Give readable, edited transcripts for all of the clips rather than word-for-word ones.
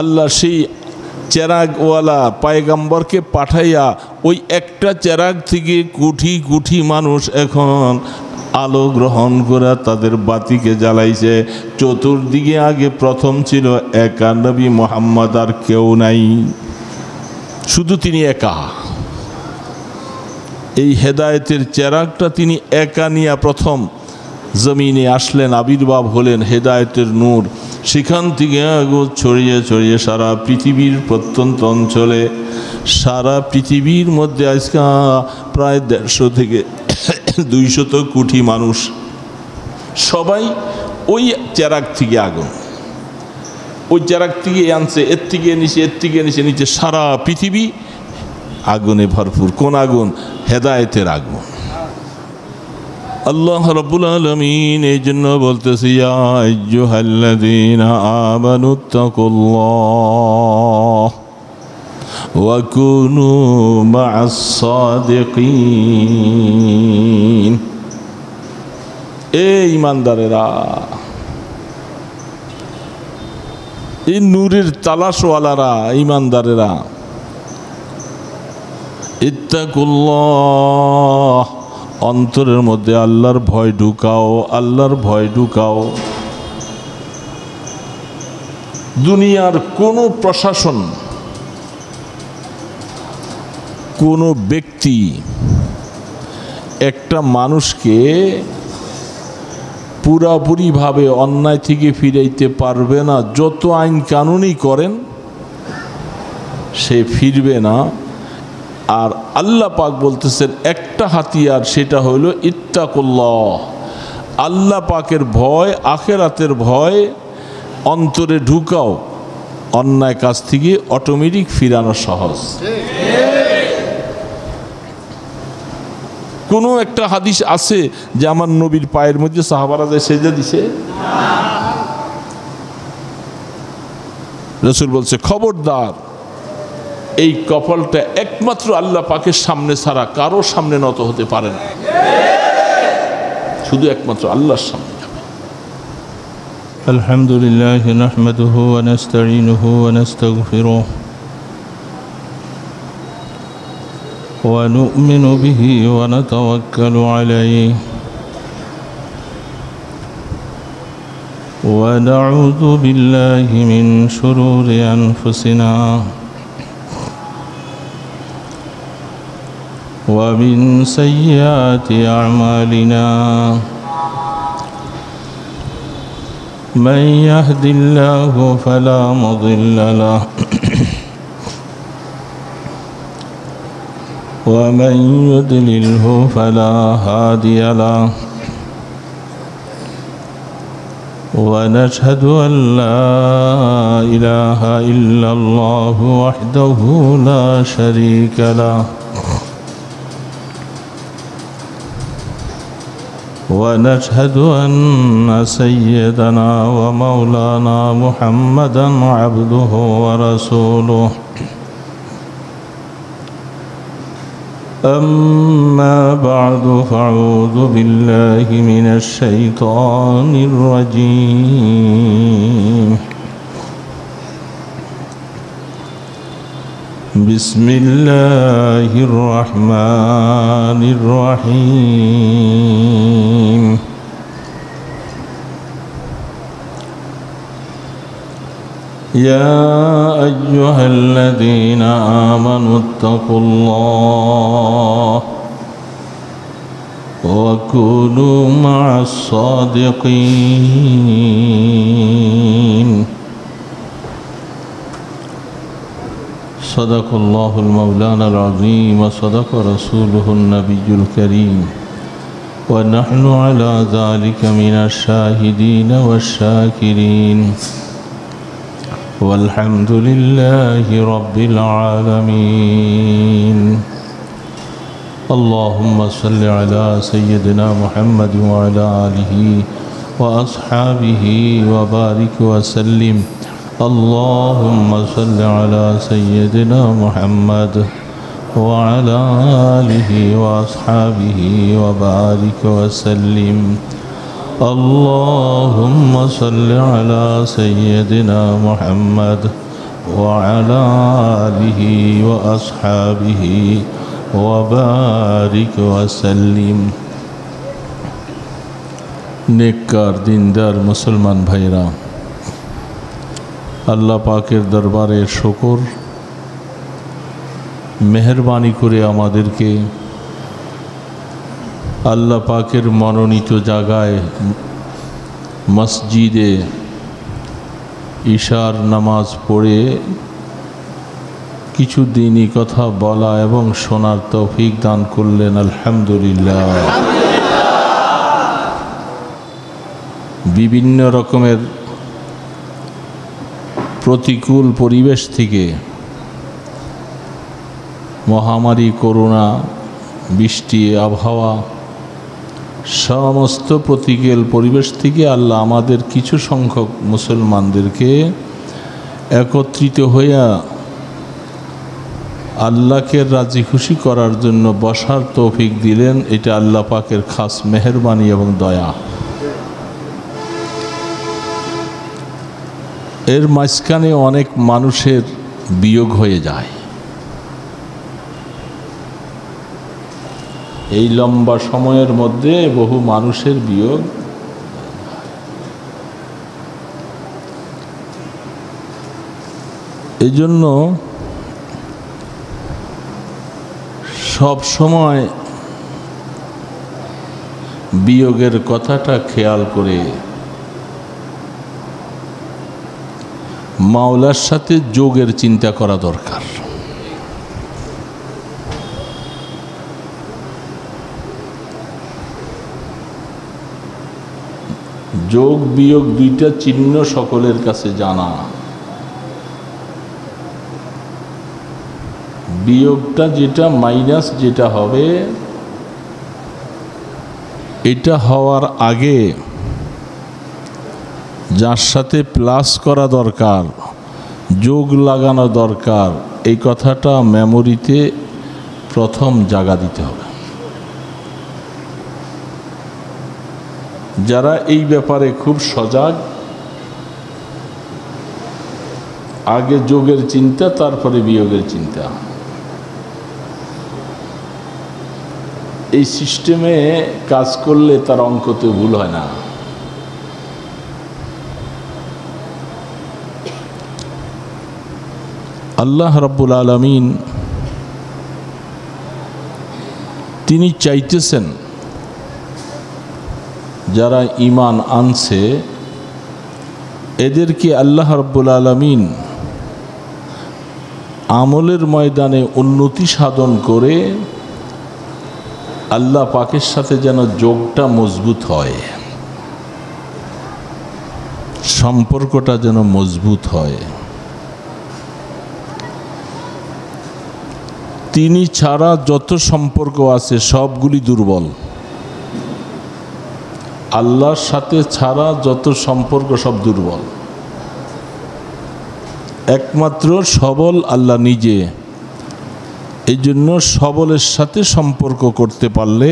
আল্লাহ সেই চেরাগওয়ালা পায়গাম্বরকে পাঠাইয়া ওই একটা চেরাগ থেকে কোটি কোটি মানুষ এখন আলো গ্রহণ করে তাদের বাতিকে জ্বালাইছে। চতুর্দিকে আগে প্রথম ছিল একা নবী মুহাম্মদ, আর কেউ নাই, শুধু তিনি একা। এই হেদায়েতের চেরাগটা তিনি একা নিয়ে প্রথম জমিনে আসলেন, আবির্ভাব হলেন হেদায়েতের নূর। সেখান থেকে ছড়িয়ে ছড়িয়ে সারা পৃথিবীর প্রত্যন্ত অঞ্চলে, সারা পৃথিবীর মধ্যে আজকে প্রায় 150 থেকে 200 কোটি মানুষ, সবাই ওই চেরাগ থেকে আগুন, ওই চেরাগ থেকে আনছে, এর থেকে নিচে, এর থেকে নিচে, নিচে সারা পৃথিবী আগুনে ভরপুর। কোন আগুন? হেদায়েতের আগুন। আল্লাহ রাব্বুল আলামিন এই জন্য বলতেছে, ইয়া আইয়ুহাল্লাযীনা আমানুত্তাকুল্লাহ ওয়া কুনু মা'আস সাদিকিন। এই ঈমানদারেরা, এই নূরের তালাশওয়ালারা, ঈমানদারেরা, ইত্তাকুল্লাহ, অন্তরের মধ্যে আল্লাহর ভয় ঢুকাও, আল্লাহর ভয় ঢুকাও। দুনিয়ার কোনো প্রশাসন, কোনো ব্যক্তি একটা মানুষকে পুরাপুরিভাবে অন্যায় থেকে ফিরাইতে পারবে না। যত আইন কানুনই করেন, সে ফিরবে না। আর আল্লাহ পাক বলতেছেন একটা হাতিয়ার, সেটা হইল ইত্তাকুল্লাহ, আল্লাহ পাকের ভয়, আখিরাতের ভয় অন্তরে ঢুকাও। অন্যায় কাজ থেকে অটোমেটিক ফিরানো সহজ। কোনো একটা হাদিস আছে যে আমার নবীর পায়ের মধ্যে সাহাবারা যায় সেজদা দিছে? রাসূল বলছে, খবরদার, এই কপালটা একমাত্র আল্লাহ পাকের সামনে ছাড়া কারো সামনে নত হতে পারে না, শুধু একমাত্র আল্লাহর সামনে যাবে। আলহামদুলিল্লাহ নাহমাদুহু ওয়া নাস্তাঈনুহু ওয়া নাস্তাগফিরুহু ওয়া নু'মিনু বিহি ওয়া নাতাওয়াক্কালু আলাইহি ওয়া নাউযু বিল্লাহি মিন শুরুরি আনফুসিনা ومن سيئات أعمالنا من يهد الله فلا مضل له ومن يضلله فلا هادي له ونشهد أن لا إله إلا الله وحده لا شريك له ونشهد أن سيدنا ومولانا محمدا عبده ورسوله أما بعد فأعوذ بالله من الشيطان الرجيم بسم الله الرحمن الرحيم يا أيها الذين آمنوا اتقوا الله وكونوا مع الصادقين صدق الله المولانا العظيم وصدق رسوله النبي الكريم ونحن على ذلك من الشاهدين والشاكرين والحمد لله رب العالمين اللهم صل على سيدنا محمد وعلى آله وأصحابه وبارك وسلم اللهم صل على سيدنا محمد وعلى آله وأصحابه وبارك وسلم اللهم صل على سيدنا محمد وعلى آله وأصحابه وبارك وسلم नेककार दीनदार मुसलमान भाईरा अल्लाह पाकेर दरबारे शुक्र मेहरबानी करे आमादेरके अल्लाह पाकेर मनोनीत जागाय मस्जिदे इशार नमाज पढ़े किछु दीनी कथा बला एवं शोनार तौफिक दान करलेन आलহামদুলিল্লাহ। विभिन्न रकमेर प्रतिकूल परिवेश थेके महामारी करोना बृष्टि आबहावा समस्त प्रतिकूल परिवेश थेके आल्लाह आमादेर किछु संख्यक मुसलमानदेरके एकत्रित हइया आल्लाहके राजी खुशी करार जन्य बसार तौफिक दिलेन। एटा आल्लाह पाकेर खास मेहरबानी एवं दया। एर माझखाने अनेक मानुषेर वियोग हये जाय। এই লম্বা সময়ের মধ্যে বহু মানুষের বিয়োগ এজন্য সব সময় বিয়োগের কথাটা খেয়াল করে মাওলার সাথে যোগের চিন্তা করা দরকার। যোগ বিয়োগ দুইটা চিহ্ন সকলের কাছে জানা। বিয়োগটা যেটা মাইনাস যেটা হবে এটা হওয়ার আগে যার সাথে প্লাস করা দরকার যোগ লাগানো দরকার এই কথাটা মেমোরিতে প্রথম জায়গা দিতে হবে। যারা এই ব্যাপারে খুব সজাগ আগে যোগের চিন্তা তারপরে বিয়োগের চিন্তা এই সিস্টেমে কাজ করলে তার অঙ্কতে ভুল হয় না। আল্লাহ রাব্বুল আলামিন তিনি চাইতেছেন যারা ঈমান আনছে এদেরকে আল্লাহ রাব্বুল আলামিন আমলের ময়দানে উন্নতি সাধন করে আল্লাহ পাকের সাথে যেন যোগটা মজবুত হয়, সম্পর্কটা যেন মজবুত হয়। তিনি ছাড়া যত সম্পর্ক আছে সবগুলি দুর্বল। আল্লাহর সাথে ছাড়া যত সম্পর্ক সব দুর্বল। একমাত্র সবল আল্লাহ নিজে। এই জন্য সবলের সাথে সম্পর্ক করতে পারলে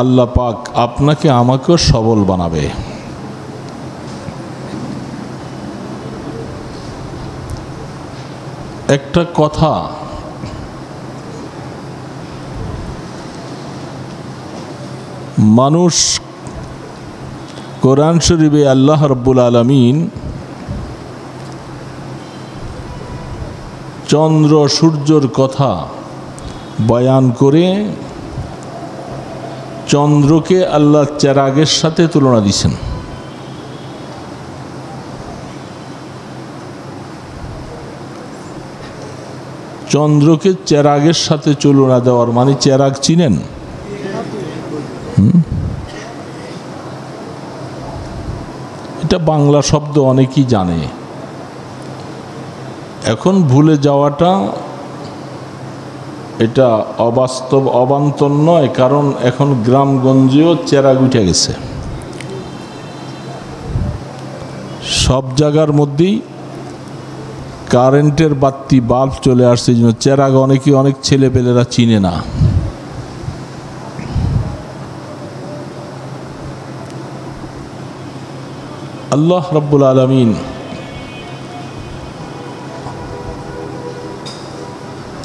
আল্লাহ পাক আপনাকে আমাকেও সবল বানাবে। একটা কথা মানুষ কোরআন শরীফে আল্লাহ রাব্বুল আলামিন চন্দ্র সূর্যের কথা বয়ান করে চন্দ্রকে আল্লাহ চেরাগের সাথে তুলনা দিয়েছেন। চন্দ্রকে চেরাগের সাথে তুলনা দেওয়ার মানে চেরাগ চিনেন? এটা বাংলা শব্দ অনেকেই জানে। এখন ভুলে যাওয়াটা এটা অবাস্তব অবান্তর নয়, কারণ এখন গ্রামগঞ্জেও চেরাগ উঠে গেছে। সব জায়গার মধ্যেই কারেন্টের বাতি বাল্ব চলে আসছে, এই জন্য চেরাগ অনেক ছেলেপেলেরা চিনে না। আল্লাহ রাব্বুল আলামিন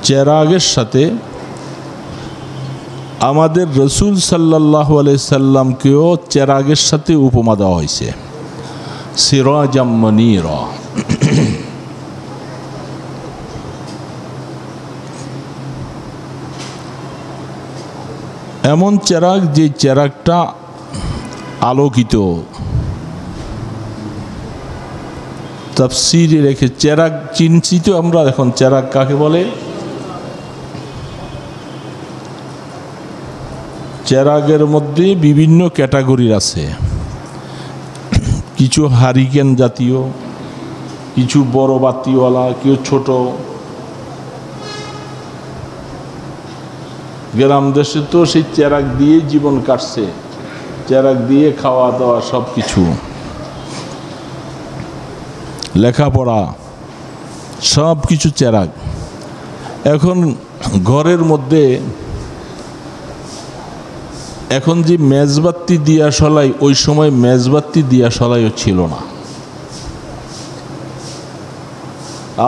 চেরাগের সাথে আমাদের রসুল সাল্লাল্লাহু আলাইহি সাল্লামকেও চেরাগের সাথে উপমা দেওয়া হয়েছে, সিরাজাম মুনীরা। এমন চেরাগ যে চেরাগটা আলোকিত। তাফসীরে রেখে চেরাগ চিনছি আমরা। এখন চেরাগ কাকে বলে? চেরাগের মধ্যে বিভিন্ন ক্যাটাগরির আছে। কিছু হারিকেন জাতীয়, কিছু বড় বাতিওয়ালা, কেউ ছোট। গ্রাম দেশে তো সেই চেরাগ দিয়ে জীবন কাটছে, চেরাগ দিয়ে খাওয়া দাওয়া সব কিছু, লেখাপড়া সব কিছু চেরাগ। এখন ঘরের মধ্যে এখন যে মেজবাতি দিয়া সলাই, ওই সময় মেজবাতি দিয়া সলাইও ছিল না।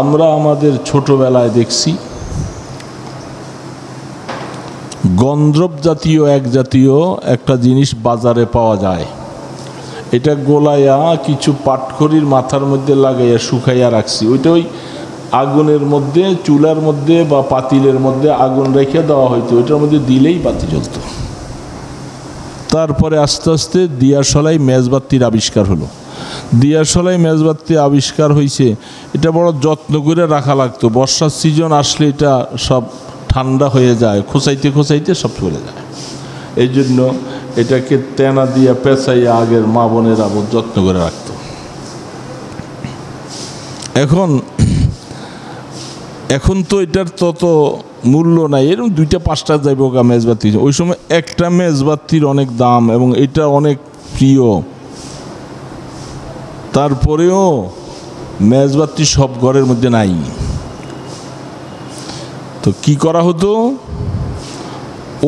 আমরা আমাদের ছোটবেলায় দেখছি গন্ধর্ব জাতীয় একটা জিনিস বাজারে পাওয়া যায়। এটা গোলাইয়া কিছু পাটখড়ির মাথার মধ্যে লাগাইয়া শুকাইয়া রাখছি। ওইটা ওই আগুনের মধ্যে, চুলার মধ্যে বা পাতিলের মধ্যে আগুন রেখে দেওয়া হইতো, ওইটার মধ্যে দিলেই বাতি জ্বলত। তারপরে আস্তে আস্তে দিয়াশলাই মেজবাতির আবিষ্কার হলো। দিয়াশলাই মেজবাতি আবিষ্কার হয়েছে, এটা বড় যত্ন করে রাখা লাগতো। বর্ষার সিজন আসলে এটা সব ঠান্ডা হয়ে যায়, খোঁচাইতে খোঁচাইতে সব চলে যায়। এই জন্য এটাকে তেনা দিয়া পেঁচাইয়া আগের মা বোনেরা যত্ন করে রাখত। এখন তো এটার তত মূল্য নাই, এরকম 2-5টা যাইব গা মেজবাতি। ওই সময় একটা মেজবাতির অনেক দাম এবং এটা অনেক প্রিয়। তারপরেও মেজবাতি সব ঘরের মধ্যে নাই। তো কি করা হতো,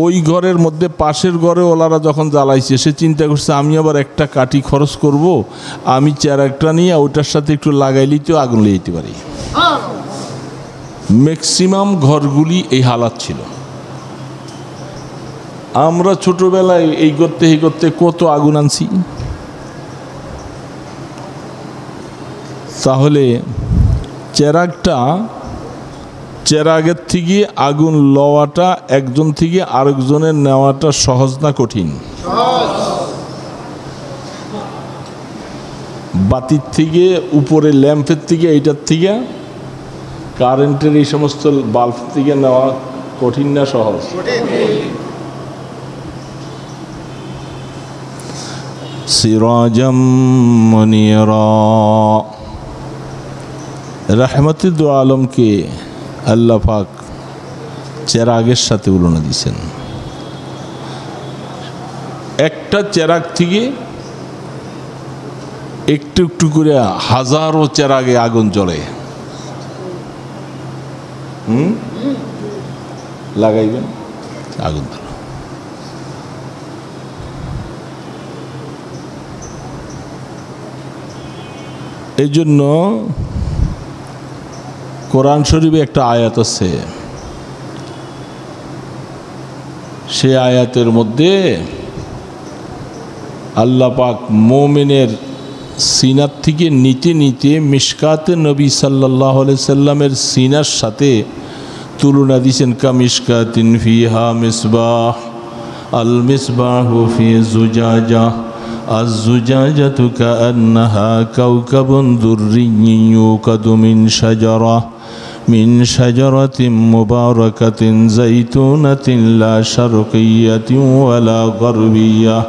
ওই ঘরের মধ্যে পাশের ঘরে ওলারা যখন জ্বালাইছে, সে চিন্তা করছে আমি আবার একটা কাঠি খরচ করব, আমি চেরাগটা নিয়ে ওইটার সাথে একটু লাগাইলেই তো আগুন লেগে পারি। ম্যাক্সিমাম ঘরগুলি এই হালাত ছিল। আমরা ছোটবেলায় এই করতে কত আগুন আনছি। তাহলে চেরাগের থেকে আগুন লওয়াটা, একজন থেকে আরেকজনের নেওয়াটা সহজ না কঠিন? বাতির থেকে, উপরে ল্যাম্পের থেকে, এইটার থেকে, কারেন্টের এই সমস্ত বাল্ব থেকে নেওয়া কঠিন না সহজ? সিরাজাম মুনীরা। রাহমাতুল দু আলমকে আল্লাহ পাক চেরাগের সাথে তুলনা দিয়েছেন। একটা চেরাগ থেকে একটু একটু করে হাজারো চেরাগে আগুন জ্বলে। লাগাইবেন, আগুন ধরো। এই জন্য কোরআন শরীফে একটা আয়াত আছে, সে আয়াতের মধ্যে আল্লাহ পাক মুমিনের সিনার থেকে নিতে নিতে মিশকাতে নবী সাল্লাল্লাহু আলাইহি সাল্লামের সিনার সাথে তুলনা দিয়েছেন। কামিশকাতিন ফিহা মিসবাহ, আল মিসবাহু ফি জুজাজা, আজ-জুজাজাতু কাআন্নাহা কাওকাবুন দুররিয়্যুন ইউকাদু মিন শাজারাতিন মুবারাকাতিন যাইতুনাতিন লা শারকিয়্যাতিন ওয়ালা গারবিয়্যাহ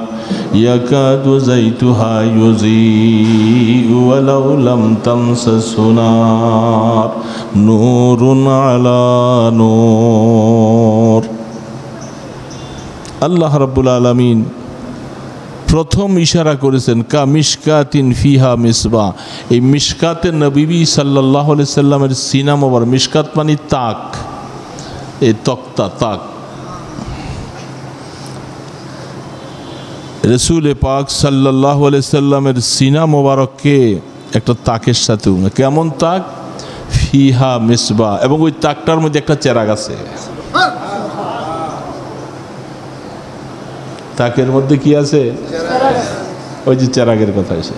ইয়াকাদু যাইতুহা ইউযীউ ওয়ালাউ লাম তামসাসহু নার নূরুন আলা নূর। আল্লাহ রাব্বুল আলামিন প্রথম ইশারা করেছেন কা মিশকাতিন ফিহা মিসবাহ। এই মিশকাতে নবী সাল্লাল্লাহু আলাইহি সাল্লামের সিনা মোবারক, মিশকাত মানে তাক, এই তক্তা তাক। রসুল পাক সাল্লাল্লাহু আলাইহি সাল্লামের সিনা মোবারককে একটা তাকের সাথে কেমন তাক, ফিহা মিসবাহ, এবং ওই তাকটার মধ্যে একটা চেরাগ আছে। তাকের মধ্যে কি আছে? ওই যে চেরাগের কথা এসে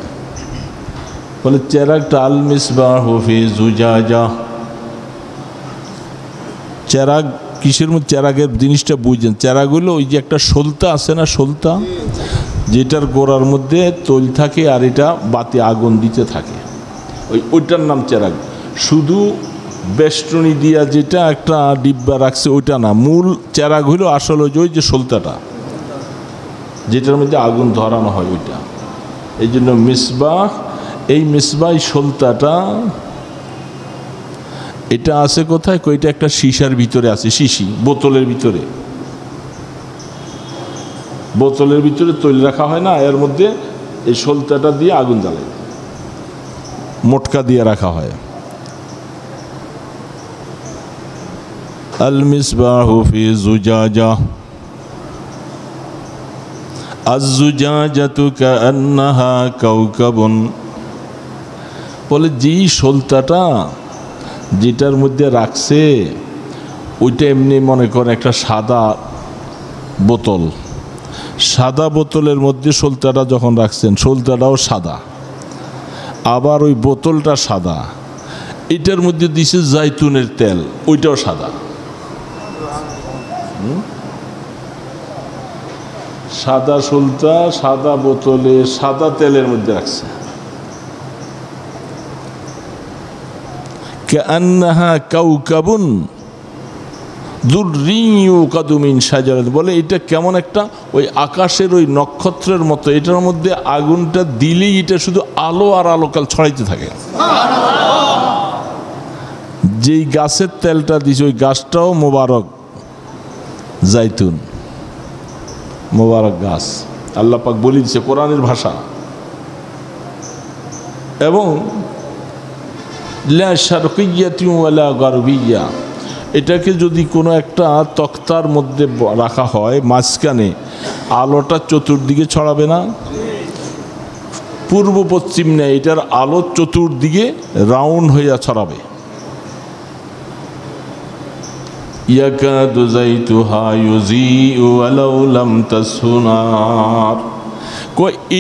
বলে, চেরাগটা আল মিসবাহ ফি জুজাজা। চেরাগ কিসের মধ্যে? চেরাগের জিনিসটা বুঝছেন? চেরাগ হলো ওই যে একটা সলতা আছে না, সলতা, যেটার গোড়ার মধ্যে তৈল থাকে আর এটা বাতি আগুন দিতে থাকে, ওইটার নাম চেরাগ। শুধু বেষ্টনী দিয়া যেটা একটা ডিব্বা রাখছে ওইটা না, মূল চেরাগ হইল আসলে ওই যে সলতাটা যেটার মধ্যে আগুন ধরানো হয় ওইটা। এই জন্য মিসবাহ, এই মিসবাহ সলতাটা এটা আছে কোথায়? কইটা একটা শিশার ভিতরে আছে, শিশি বোতলের ভিতরে, বোতলের ভিতরে তৈল রাখা হয় না, এর মধ্যে এই সলতাটা দিয়ে আগুন জ্বালায়, মোটকা দিয়ে রাখা হয়। আল মিসবাহু ফি জুজাজা আজ-জুজাজাতু কাআন্নাহা কাওকাবুন। বলে যেই সলতাটা যেটার মধ্যে রাখছে ওইটা এমনি মনে করে একটা সাদা বোতল, সাদা বোতলের মধ্যে সলতাটা যখন রাখছেন, সলতাটাও সাদা, আবার ওই বোতলটা সাদা, এটার মধ্যে দিছে জাইতুনের তেল, ওইটাও সাদা। সাদা সলতা সাদা বোতলে সাদা তেলের মধ্যে রাখছে। কাআন্নাহা কাওকাবুন দুররিয়্যু কাদুমিন শাজারাত। বলে এটা কেমন একটা ওই আকাশের ওই নক্ষত্রের মতো, এটার মধ্যে আগুনটা দিলেই এটা শুধু আলো আর আলোকাল ছড়াইতে থাকে। যেই গাছের তেলটা দিছে ওই গাছটাও মোবারক, জাইতুন, মোবারক গাছ, আল্লাহ পাক বলে দিছে কোরআনের ভাষা। এবং লা শারকিয়্যাতিন ওয়ালা গারবিয়্যা, এটাকে যদি কোনো একটা তক্তার মধ্যে রাখা হয়, মাঝখানে আলোটা চতুর্দিকে ছড়াবে না, পূর্ব পশ্চিম নেই, এটার আলো চতুর্দিকে রাউন্ড হইয়া ছড়াবে। ইয়াকাদু যাইতুহা ইউযিউ ওয়ালাউ লাম তাসহু নার।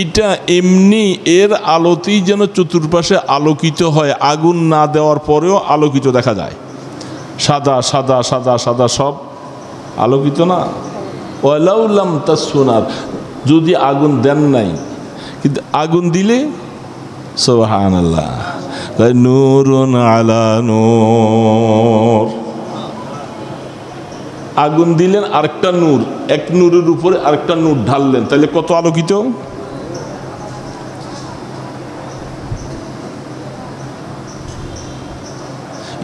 এটা এমনি এর আলোতেই যেন চতুর্পাশে আলোকিত হয়, আগুন না দেওয়ার পরেও আলোকিত দেখা যায়, সাদা সাদা সাদা সাদা সব আলোকিত না। ওয়ালাউ লাম তাসহু নার, যদি আগুন দেন নাই, কিন্তু আগুন দিলে সুবহানাল্লাহ, নূরুন আলা নূর, আগুন দিলেন আরেকটা নূর, এক নূরের উপরে আরেকটা নূর ঢাললেন, তাহলে কত আলোকিত।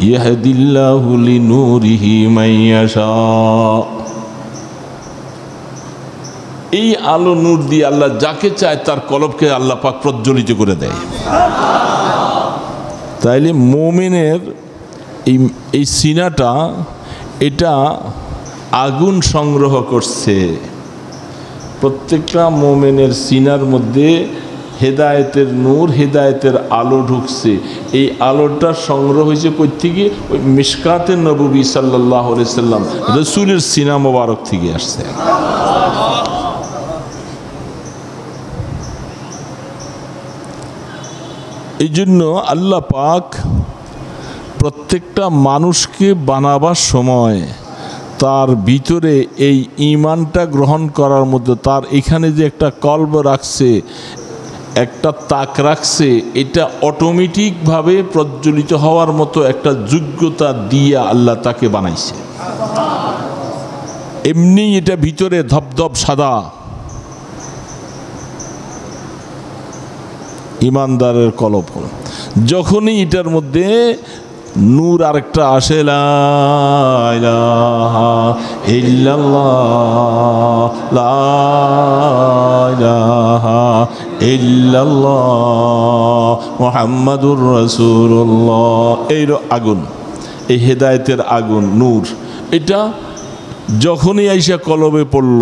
ইয়াহদিল্লাহু লিনূরিহি মান ইয়াশা। এই আলো নূর দিয়ে আল্লাহ যাকে চায় তার কলবকে আল্লাহ পাক প্রজ্বলিত করে দেয়। তাইলে মুমিনের এই সিনাটা এটা আগুন সংগ্রহ করছে। প্রত্যেকটা মুমিনের সিনার মধ্যে হেদায়েতের নূর, হেদায়েতের আলো ঢুকছে। এই আলোটা সংগ্রহ হয়েছে কই থেকে? ওই মিশকাতে নববী সাল্লাল্লাহু আলাইহি সাল্লাম রাসূলের সিনা মোবারক থেকে আসছে। এই জন্য আল্লাহ পাক প্রত্যেকটা মানুষকে বানাবার সময় তার ভিতরে এই ঈমানটা গ্রহণ করার মধ্যে তার এখানে যে একটা কলব রাখছে, একটা তাক রাখছে, এটা অটোমেটিকভাবে প্রজ্বলিত হওয়ার মতো একটা যোগ্যতা দিয়ে আল্লাহ তাকে বানাইছে। এমনি এটা ভিতরে ধপধপ সাদা, ইমানদারের কলব। যখনই এটার মধ্যে নূর আরেকটা আসে, লা ইলাহা ইল্লাল্লাহ, লা ইলাহা ইল্লাল্লাহ মুহাম্মাদুর রাসূলুল্লাহ, এই আগুন, এই হেদায়েতের আগুন, নূর, এটা যখনই আইসা কলবে পড়ল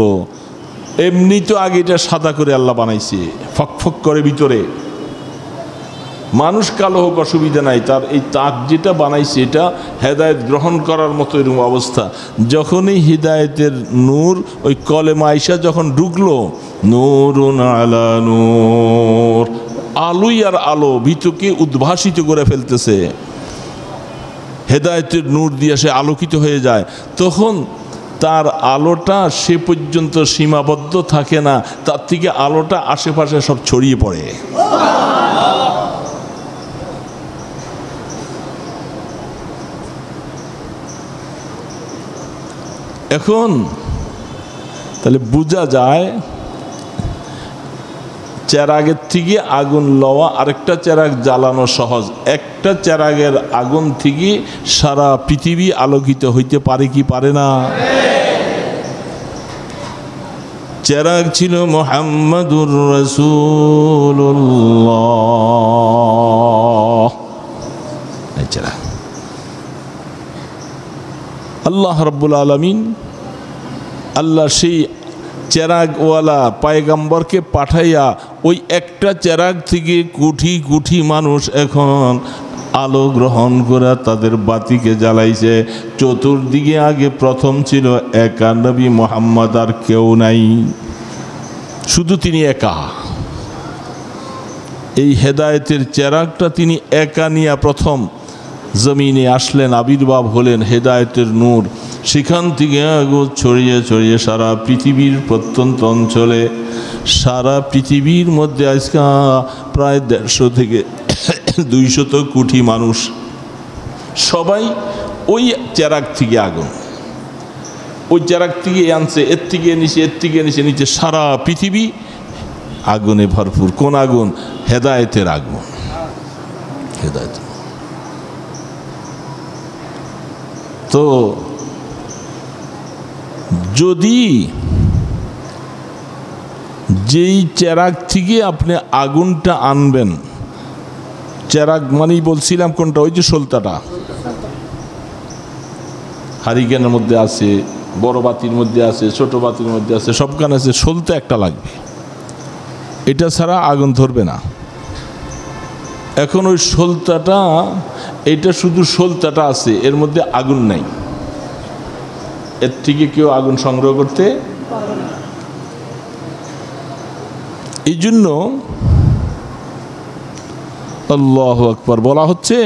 এমনি তো আগে এটা সাদা করে আল্লাহ বানাইছে, ফকফক করে ভিতরে। মানুষ কালো হোক অসুবিধা নাই, তার এই তাক যেটা বানাইছে এটা হেদায়েত গ্রহণ করার মতো এরকম অবস্থা। যখনই হিদায়েতের নূর ওই কলেমা আইসা যখন ঢুকলো, নূরুন আলা নূর, আলোই আর আলো ভিতরকে উদ্ভাসিত করে ফেলতেছে। হেদায়েতের নূর দিয়ে সে আলোকিত হয়ে যায়, তখন তার আলোটা সে পর্যন্ত সীমাবদ্ধ থাকে না, তার থেকে আলোটা আশেপাশে সব ছড়িয়ে পড়ে। এখন তাহলে বোঝা যায় চেরাগের থেকে আগুন লওয়া আরেকটা চেরাগ জ্বালানো সহজ। একটা চেরাগের আগুন থেকে সারা পৃথিবী আলোকিত হইতে পারে কি পারে না? চেরাগ ছিল মুহাম্মাদুর রাসূলুল্লাহ, এই চেরাগ আল্লাহ রাব্বুল আলামিন, আল্লাহ সেই চেরাগওয়ালা পায়গাম্বরকে পাঠাইয়া ওই একটা চেরাগ থেকে কোটি কোটি মানুষ এখন আলো গ্রহণ করে তাদের বাতিকে জ্বালাইছে। চতুর্দিকে আগে প্রথম ছিল একা নবী মুহাম্মদ, আর কেউ নাই, শুধু তিনি একা। এই হেদায়েতের চেরাগটা তিনি একা নিয়ে প্রথম জমিনে আসলেন, আবির্ভাব হলেন হেদায়েতের নূর। সেখান থেকে আগুন ছড়িয়ে ছড়িয়ে সারা পৃথিবীর প্রত্যন্ত অঞ্চলে, সারা পৃথিবীর মধ্যে আজকে প্রায় 150 থেকে 200 কোটি মানুষ, সবাই ওই চেরাগ থেকে আগুন, ওই চেরাগ থেকে আনছে, এর থেকে নিচে, এর থেকে নিচে, নিচে সারা পৃথিবী আগুনে ভরপুর। কোন আগুন? হেদায়েতের আগুন। হেদায়েত। তো যদি যেই চেরাগ থেকে আপনি আগুনটা আনবেন, চেরাগ মানেই বলছিলাম কোনটা? ওই যে সলতাটা হারিকেনের মধ্যে আছে, বড় বাতির মধ্যে আছে, ছোট বাতির মধ্যে আছে, সবখানে আছে, সলতা একটা লাগবে, এটা ছাড়া আগুন ধরবে না। এখন ওই সলতাটা, এটা শুধু সলতাটা আছে, এর মধ্যে আগুন নাই, এর থেকে কেউ আগুন সংগ্রহ করতে। এই জন্য আল্লাহু আকবার বলা হচ্ছে,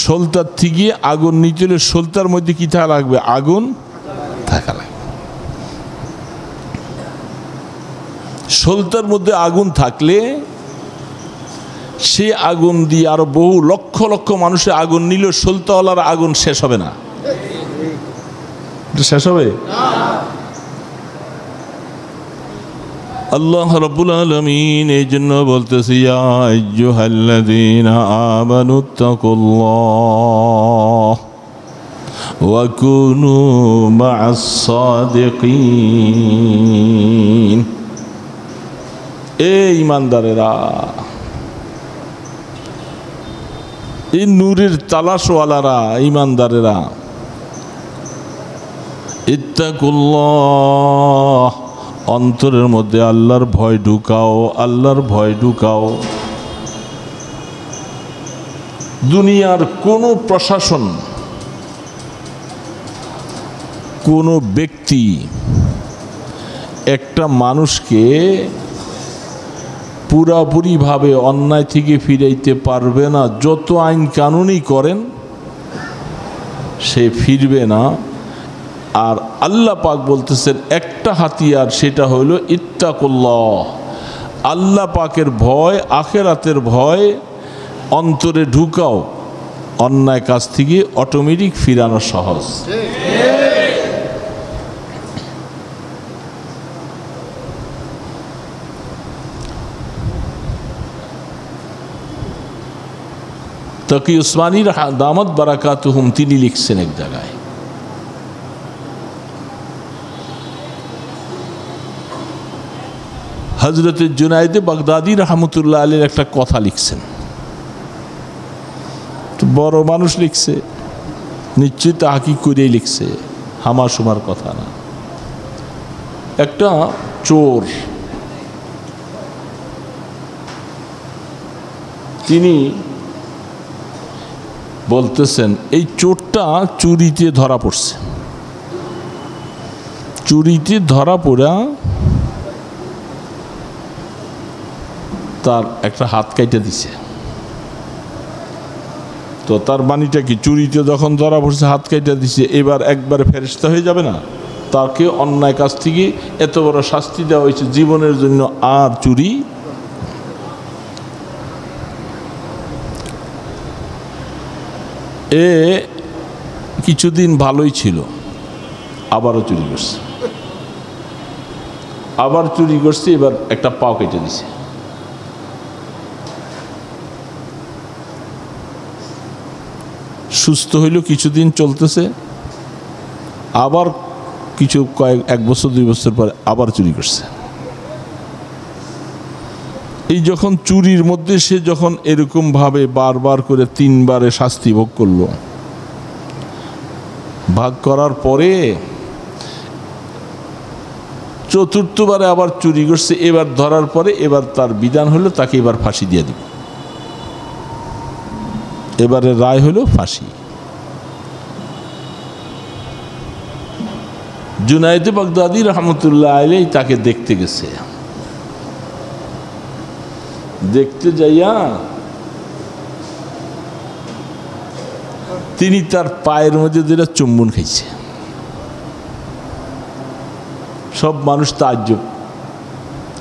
সলতার থেকে আগুন নিতে হলে সলতার মধ্যে কি থাকা লাগবে? আগুন থাকা লাগবে। সলতার মধ্যে আগুন থাকলে সে আগুন দিয়ে আরো বহু লক্ষ লক্ষ মানুষের আগুন নিল, সলতাওয়ালার আগুন শেষ হবে না। শেষ হবে? আল্লাহ রাব্বুল আলামিন এই জন্য বলতেছে, ইয়া আইয়ুহাল্লাযীনা আমানুত্তাকুল্লাহ ওয়া কুনু মা'আস সাদিকিন। এই ঈমানদারেরা, এই নূরের তালাশওয়ালারা, ঈমানদারেরা, ইত্তাকুল্লাহ, অন্তরের মধ্যে আল্লাহর ভয় ঢুকাও, আল্লাহর ভয় ঢুকাও। দুনিয়ার কোনো প্রশাসন, কোনো ব্যক্তি একটা মানুষকে পুরাপুরিভাবে অন্যায় থেকে ফিরাইতে পারবে না। যত আইন কানুনই করেন, সে ফিরবে না। আর আল্লাহ পাক বলতেছেন একটা হাতিয়ার, সেটা হলো ইত্তাকুল্লাহ, আল্লাহ পাকের ভয়, আখিরাতের ভয় অন্তরে ঢুকাও, অন্যায় কাজ থেকে অটোমেটিক ফিরানো সহজ। তকি উসমানী দামাত বারাকাতুহুম তিনি লিখছেন এক জায়গায়, হযরত জুনায়েদে বাগদাদি রাহমাতুল্লাহ আলাইহির একটা কথা লিখছেন। তো বড় মানুষ লিখছে, নিশ্চয়ই তাহকিক করেই লিখছে, হামাশুমার কথা না। একটা চোর, তিনি বলতেছেন এই চোরটা চুরিতে ধরা পড়ছে, চুরিতে ধরা পড়া তার একটা হাত কাইটা দিছে। তো তার বাণীটা কি, চুরিতে যখন ধরা পড়ছে হাত কাইটা দিছে, এবার একবারে ফেরেশতা হয়ে যাবে না? তাকে অন্যায় কাজ থেকে এত বড় শাস্তি দেওয়া হয়েছে জীবনের জন্য, আর চুরি। এ কিছুদিন ভালোই ছিল, আবারও চুরি করছে, আবার চুরি করছে, এবার একটা পাও কেটে দিছে। সুস্থ হইল, কিছুদিন চলতেছে, আবার এক বছর 2 বছর পরে আবার চুরি করছে। এই যখন চুরির মধ্যে সে যখন এরকম ভাবে বারবার করে 3 বারে শাস্তি ভোগ করলো, ভাগ করার পরে 4র্থবারে আবার চুরি করছে, এবার ধরার পরে এবার তার বিধান হলো তাকে এবার ফাঁসি দিয়ে দিব। এবারে রায় হলো ফাঁসি। জুনায়েদ বাগদাদি রহমতুল্লাহ আলাইহি তাকে দেখতে গেছে, দেখতে যাইয়া তিনি তার পায়ের মধ্যে যেটা চুম্বন খাইছে। সব মানুষ তাজ্জব,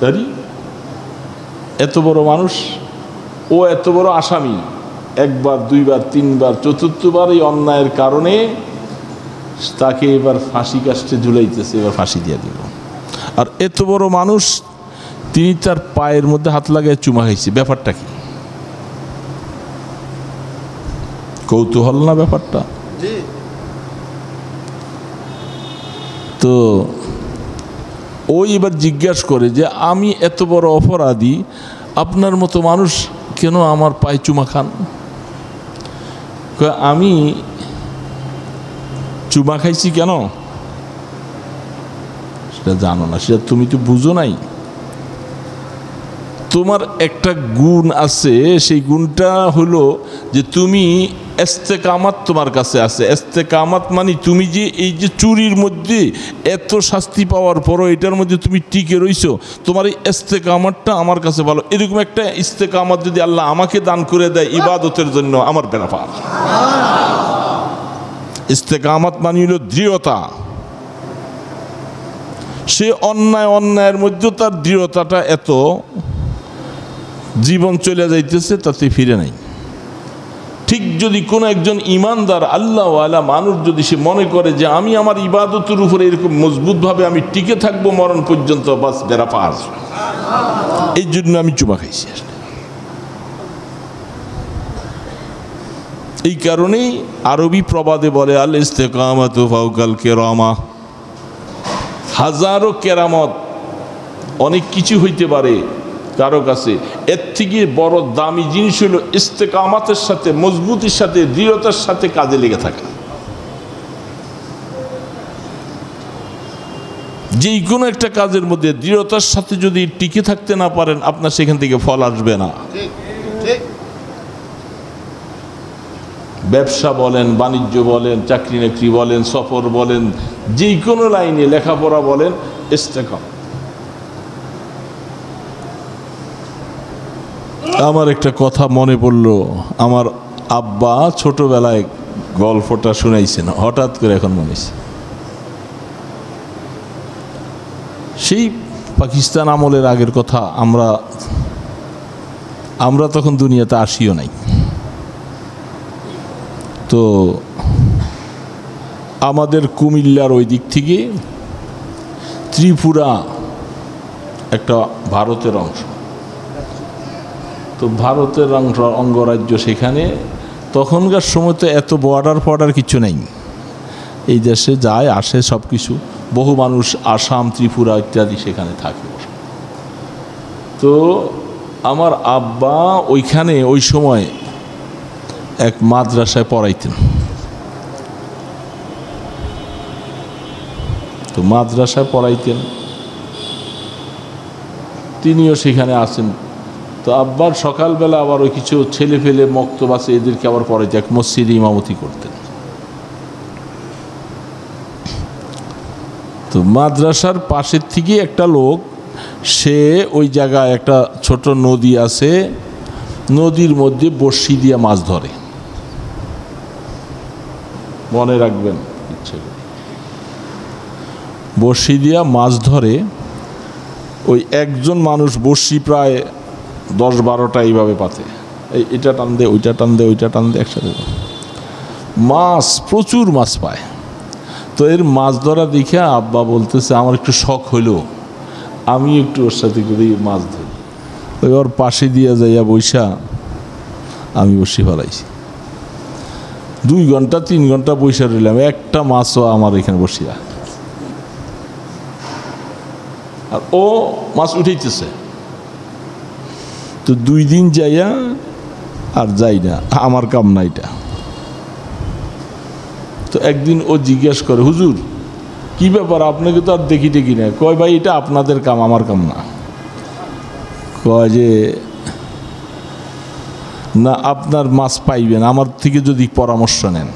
আরে এত বড় মানুষ, ও এত বড় আসামি, 1 বার 2 বার 3 বার 4র্থবার এই অন্যায়ের কারণে তাকে এবার ফাঁসি কাস্টে ঝুলাইতেছে, এবার ফাঁসি দিয়ে দিব। আর এত বড় মানুষ, তিনি তার পায়ের মধ্যে হাত লাগায় চুমা খাইছে। ব্যাপারটা কি? কৌতূহল না ব্যাপারটা? তো ওই এবার জিজ্ঞাসা করে যে আমি এত বড় অপরাধী, আপনার মতো মানুষ কেন আমার পায়ে চুমা খান? আমি চুমা খাইছি কেন সেটা জানো না, সেটা তুমি তো বুঝো নাই। তোমার একটা গুণ আছে, সেই গুণটা হলো যে তুমি ইস্তেকামাত তোমার কাছে আছে। ইস্তেকামাত মানে তুমি যে এই যে চুরির মধ্যে এত শাস্তি পাওয়ার পরও এটার মধ্যে তুমি টিকে রইছো, তোমার এই ইস্তেকামাতটা আমার কাছে ভালো। এরকম একটা ইস্তেকামাত যদি আল্লাহ আমাকে দান করে দেয় ইবাদতের জন্য, আমার বেনাফার। ইস্তেকামাত মানে হলো দৃঢ়তা। সে অন্যায়ের মধ্যেও তার দৃঢ়তাটা এত, জীবন চলে যাইতেছে তাতে ফিরে নাই। ঠিক যদি কোনো একজন ইমানদার আল্লাহওয়ালা মানুষ যদি সে মনে করে যে আমি আমার ইবাদতের উপরে এরকম মজবুতভাবে আমি টিকে থাকবো মরণ পর্যন্ত, বাস বেরাপার, এই জন্য আমি চুমা খাইছি। এই কারণেই আরবি প্রবাদে বলে আল ইস্তেকামাতু ফাওকাল কেরামা। হাজারো কেরামত, অনেক কিছু হইতে পারে কারো কাছে, এর থেকে বড় দামি জিনিস হলো ইস্তেকামাতের সাথে, মজবুতির সাথে, দৃঢ়তার সাথে কাজে লেগে থাকা। যে কোনো একটা কাজের মধ্যে দৃঢ়তার সাথে যদি টিকে থাকতে না পারেন, আপনার সেখান থেকে ফল আসবে না। ব্যবসা বলেন, বাণিজ্য বলেন, চাকরি নাকরি বলেন, সফর বলেন, যে কোনো লাইনে লেখাপড়া বলেন, ইস্তেকামাত। আমার একটা কথা মনে পড়লো, আমার আব্বা ছোটবেলায় গল্পটা শুনাইছেন, হঠাৎ করে এখন মনে হয়েছে। সেই পাকিস্তান আমলের আগের কথা, আমরা তখন দুনিয়াতে আসিও নাই। তো আমাদের কুমিল্লার ওই দিক থেকে ত্রিপুরা একটা ভারতের অংশ, তো ভারতের অঙ্গরাজ্য, সেখানে তখনকার সময় তো এত বর্ডার কিছু নেই, এই দেশে যায় আসে সব কিছু, বহু মানুষ আসাম, ত্রিপুরা ইত্যাদি সেখানে থাকে। তো আমার আব্বা ওইখানে ওই সময় এক মাদ্রাসায় পড়াইতেন। তো মাদ্রাসায় পড়াইতেন, তিনিও সেখানে আছেন। তো আব্বার সকালবেলা আবার ওই কিছু ছেলে ফেলে মক্তব আছে, এদেরকে আবার পরে যাক মসজিদে ইমামতি করতেন। তো মাদ্রাসার পাশের থেকে একটা লোক, সে ওই জায়গায় একটা ছোট নদী আছে, নদীর মধ্যে বড়শি দিয়ে মাছ ধরে। মনে রাখবেন, ইচ্ছে করে বড়শি দিয়া মাছ ধরে। ওই একজন মানুষ বড়শি প্রায় 10-12টা এইভাবে পাতে, এটা টান দে, ওইটা টান দে, ওইটা টান দে, একসাথে মাছ, প্রচুর মাছ পায়। তো এর মাছ ধরা দেখে আব্বা বলতেছে আমার একটু শখ হইল, আমি একটু ওর সাথে করে মাছ ধরি। ওই ওর পাশে দিয়ে যাইয়া বৈশা আমি বসে ফেলাইছি। 2 ঘন্টা 3 ঘন্টা বৈশা রইলাম, একটা মাছও আমার এখানে বসিয়া। আর ও মাছ উঠাইতেছে। তো 2 দিন যাইয়া আর যাই না, আমার কাম না এটা। তো একদিন ও জিজ্ঞেস করে, হুজুর কি ব্যাপার, আপনাকে তো আর দেখি টেকি না। কয় ভাই এটা আপনাদের কাম, আমার কাম না। কয় যে না, আপনার মাছ পাইবেন আমার থেকে যদি পরামর্শ নেন।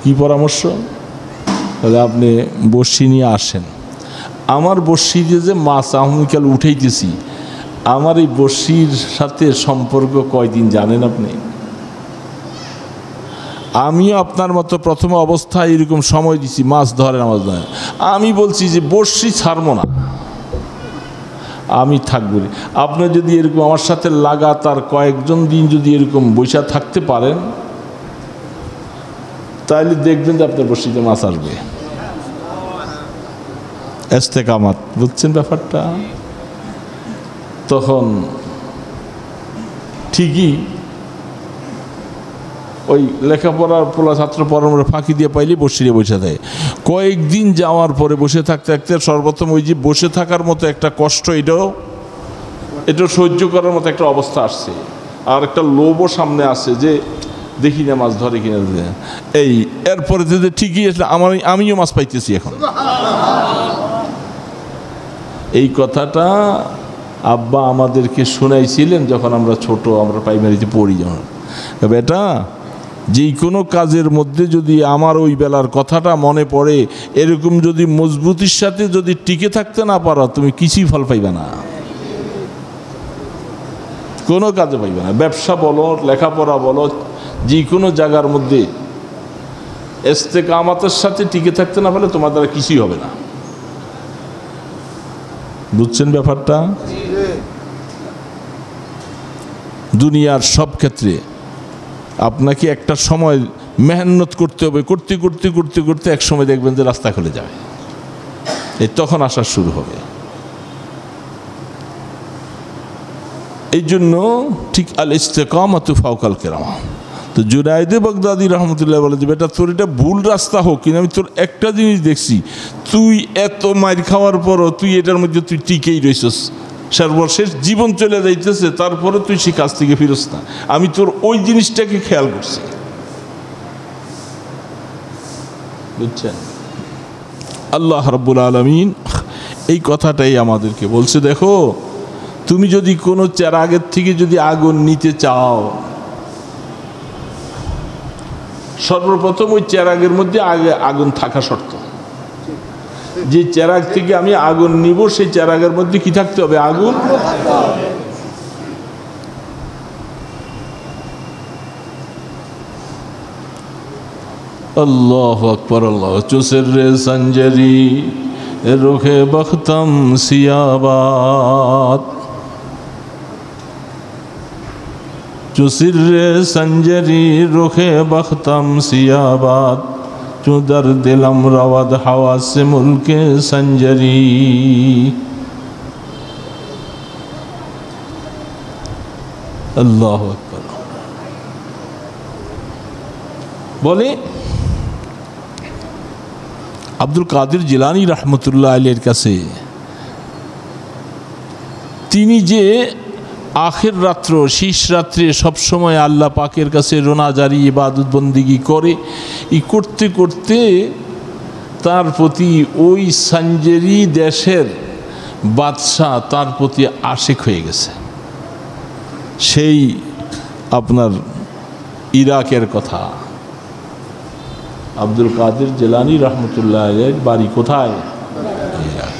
কি পরামর্শ? তাহলে আপনি বড়শি নিয়ে আসেন, আমার বড়শি দিয়ে যে মাছ আহমিকাল উঠাইতেছি, আমার এই বড়শির সাথে সম্পর্ক কয়দিন জানেন আপনি? আমিও আপনার মতো প্রথম অবস্থায় এরকম সময় দিছি, মাছ ধরেন, মাছ ধরেন। আমি বলছি যে বড়শি ছাড়বো না, আমি থাকবো। আপনি যদি এরকম আমার সাথে লাগাতার কয়েকজন দিন যদি এরকম বৈশা থাকতে পারেন, তাহলে দেখবেন যে আপনার বড়শিতে মাছ আসবে। ইস্তেকামাত, বুঝছেন ব্যাপারটা? তখন ঠিকই ওই লেখাপড়ার পোলা ছাত্র পড়ানোর ফাঁকি দিয়ে পাইলে বসে বসে থাকে। কয়েকদিন যাওয়ার পরে বসে থাকতে থাকতে সর্বপ্রথম ওই যে বসে থাকার মতো একটা কষ্ট, এটাও সহ্য করার মতো একটা অবস্থা আসছে। আর একটা লোভও সামনে আসছে যে দেখি না মাছ ধরে কিনা। এই এরপরে যদি ঠিকই আসলে আমিও মাছ পাইতেছি এখন। এই কথাটা আব্বা আমাদেরকে শোনাইছিলেন যখন আমরা ছোট, আমরা প্রাইমারিতে পড়ি। যখন বেটা যে কোনো কাজের মধ্যে যদি আমার ওই বেলার কথাটা মনে পড়ে, এরকম যদি মজবুতির সাথে যদি টিকে থাকতে না পারো, তুমি কিছুই ফল পাইবে না, কোনো কাজে পাইবে না। ব্যবসা বলো, লেখাপড়া বলো, যে কোনো জায়গার মধ্যে ইস্তেকামাতের সাথে টিকে থাকতে না পারলে তোমার দ্বারা কিছুই হবে না। বুঝছেন ব্যাপারটা? দুনিয়ার সব ক্ষেত্রে আপনাকে একটা সময় মেহনত করতে হবে, করতে করতে করতে করতে এক সময় দেখবেন যে রাস্তা খুলে যাবে, এই তখন আসা শুরু হবে। এই জন্য ঠিক আল ইস্তেকামাতু ফাওকাল কিরাম। তো জুনায়েদে বাগদাদি রহমতুল্লাহ বলে যে বেটা তোর এটা ভুল রাস্তা হোক, কিন্তু আমি তোর একটা জিনিস দেখছি, তুই এত মাইর খাওয়ার পরও তুই এটার মধ্যে তুই টিকেই রইছস, সর্বশেষ জীবন চলে যাইতেছে, তারপরে তুই সে কাজ থেকে ফিরস না। আমি তোর ওই জিনিসটাকে খেয়াল করছি। বুঝছেন? আল্লাহ রাব্বুল আলামিন এই কথাটাই আমাদেরকে বলছে, দেখো তুমি যদি কোনো চেরাগের থেকে যদি আগুন নিতে চাও, সর্বপ্রথম ওই চেরাগের মধ্যে আগে আগুন থাকা শর্ত। যে চেরাগ থেকে আমি আগুন নিব, সেই চেরাগের মধ্যে কি থাকতে হবে? আগুন। আল্লাহু আকবার। আল্লাহ চুসের রে সঞ্জরি রোখে বখতম সিয়াবাত, চুসির রে সঞ্জরি রোখে বখতম সিয়াবাত, চুদর দিলম রওয়াদ হাওয়া সে মুলকে সঞ্জরি। আল্লাহু আকবার। বলে আব্দুল কাদের জিলানী রহমতুল্লাহ আলাইহির কাছে, তিনি যে আখের রাত্র, শেষ রাত্রে সবসময় আল্লাহ পাকের কাছে রোনাজারি ইবাদত বন্দিগি করে, করতে করতে তার প্রতি ওই সাঞ্জেরি দেশের বাদশাহ তার প্রতি আশিক হয়ে গেছে। সেই আপনার ইরাকের কথা, আব্দুল কাদের জিলানী রহমতুল্লাহ আলাইহির বাড়ি কোথায়? ইরাক।